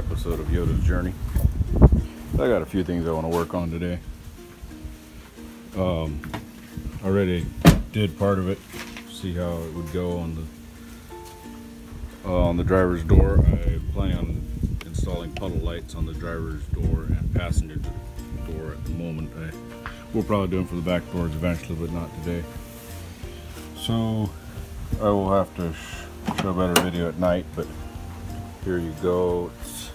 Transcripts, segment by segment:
episode of Yoda's Journey. I got a few things I want to work on today. Already did part of it. See how it would go on the driver's door. I'm planning on installing puddle lights on the driver's door and passenger door at the moment. We'll probably do them for the back doors eventually, but not today. So I will have to show a better video at night, but here you go. It's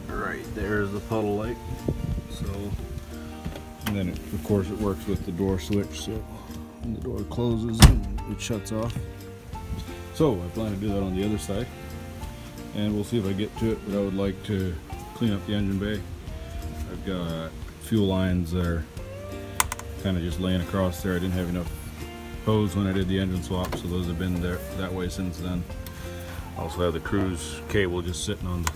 right there's the puddle light. So, and then of course it works with the door switch, so when the door closes it shuts off. So I plan to do that on the other side, and we'll see if I get to it. But I would like to clean up the engine bay. I've got fuel lines that are kind of just laying across there. I didn't have enough hose when I did the engine swap, so those have been there that way since then. I also have the cruise cable just sitting on the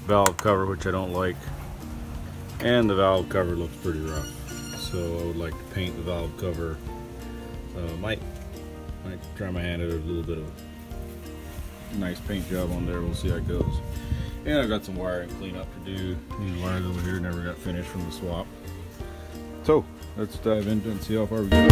valve cover, which I don't like, and the valve cover looks pretty rough, so I would like to paint the valve cover. Might try my hand at a little bit of a nice paint job on there. We'll see how it goes. And I've got some wiring cleanup to do. These wires over here never got finished from the swap. So let's dive into it and see how far we get.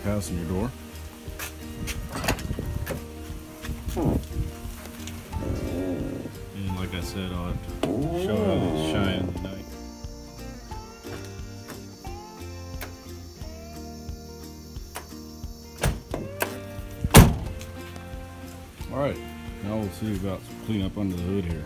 Passenger door. And like I said, I'll have to show how these shine in the night. Alright, now we'll see about some cleanup under the hood here.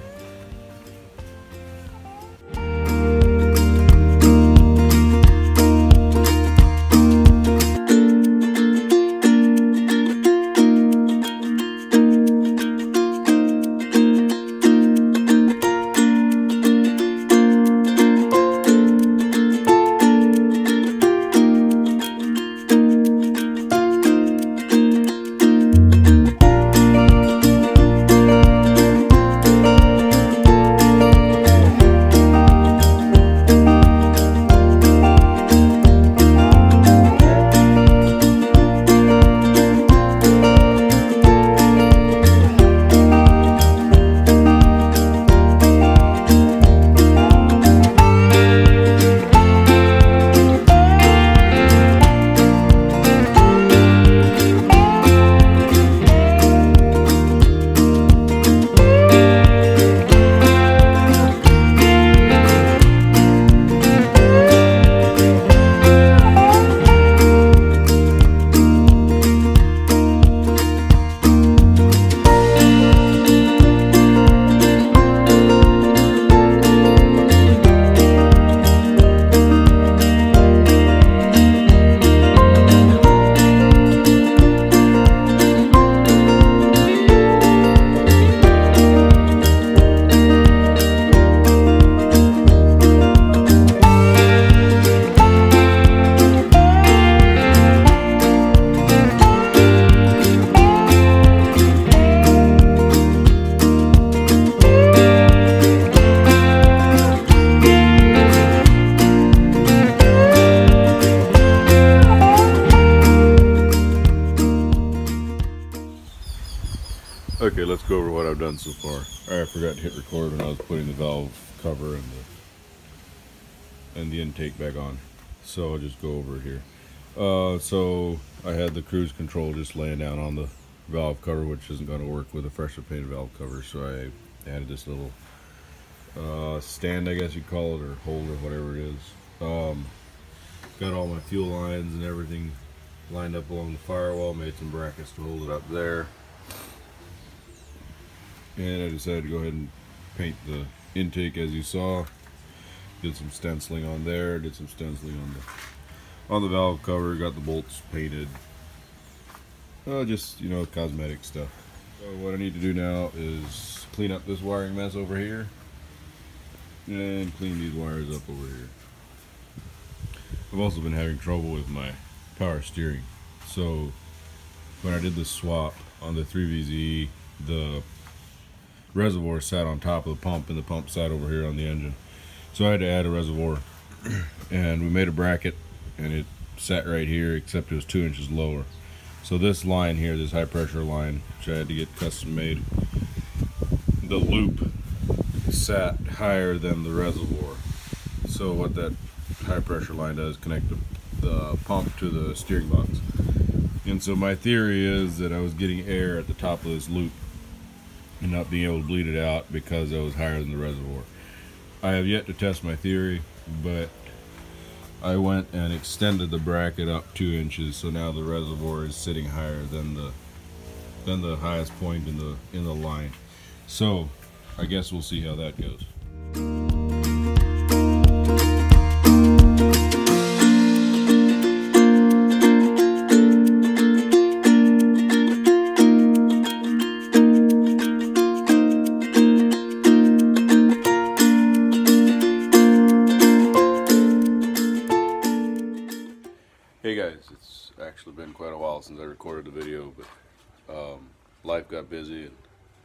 let's go over what I've done so far. I forgot to hit record when I was putting the valve cover and the intake back on. So I'll just go over it here. So I had the cruise control just laying down on the valve cover, which isn't going to work with a freshly painted valve cover. So I added this little stand, I guess you'd call it, or holder, whatever it is. Got all my fuel lines and everything lined up along the firewall. Made some brackets to hold it up there. And I decided to go ahead and paint the intake, as you saw. Did some stenciling on there, did some stenciling on the valve cover, got the bolts painted. Just, you know, cosmetic stuff. So what I need to do now is clean up this wiring mess over here and clean these wires up over here. I've also been having trouble with my power steering. So when I did the swap on the 3VZE, the reservoir sat on top of the pump and the pump sat over here on the engine. So I had to add a reservoir, and we made a bracket, and it sat right here, except it was 2 inches lower. So this line here, this high pressure line, which I had to get custom made, the loop sat higher than the reservoir. So what that high pressure line does, connect the pump to the steering box. And so my theory is that I was getting air at the top of this loop and not being able to bleed it out because I was higher than the reservoir. I have yet to test my theory, but I went and extended the bracket up 2 inches, so now the reservoir is sitting higher than the highest point in the line. So I guess we'll see how that goes. Hey guys, it's actually been quite a while since I recorded the video, but life got busy and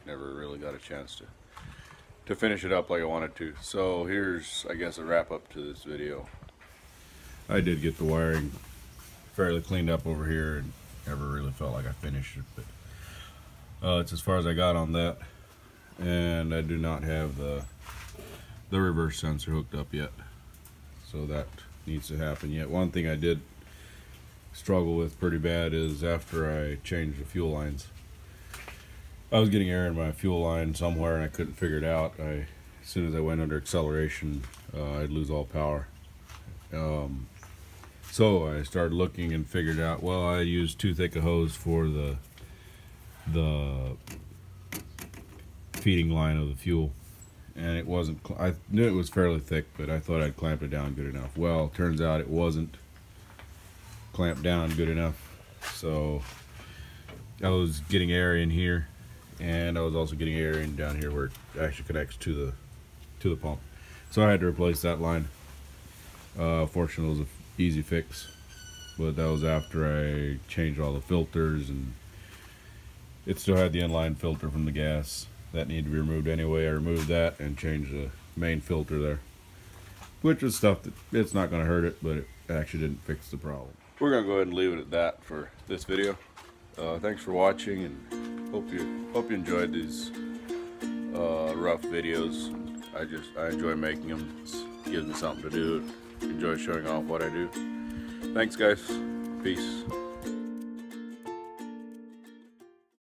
never really got a chance to finish it up like I wanted to. So here's, I guess, a wrap up to this video. I did get the wiring fairly cleaned up over here and never really felt like I finished it, but it's as far as I got on that. And I do not have the reverse sensor hooked up yet, so that needs to happen yet. One thing I did struggle with pretty bad is after I changed the fuel lines, I was getting air in my fuel line somewhere and I couldn't figure it out. As soon as I went under acceleration, I'd lose all power. So I started looking and figured out, well, I used too thick a hose for the feeding line of the fuel, and it wasn't. I knew it was fairly thick, but I thought I'd clamped it down good enough. Well, turns out it wasn't clamped down good enough, so I was getting air in here, and I was also getting air in down here where it actually connects to the pump. So I had to replace that line. Fortunately, it was an easy fix, but that was after I changed all the filters, and it still had the inline filter from the gas that needed to be removed anyway. I removed that and changed the main filter there, which was stuff that it's not going to hurt it, but it actually didn't fix the problem. We're going to go ahead and leave it at that for this video. Thanks for watching, and hope you enjoyed these rough videos. I enjoy making them. It gives me something to do. Enjoy showing off what I do. Thanks guys. Peace.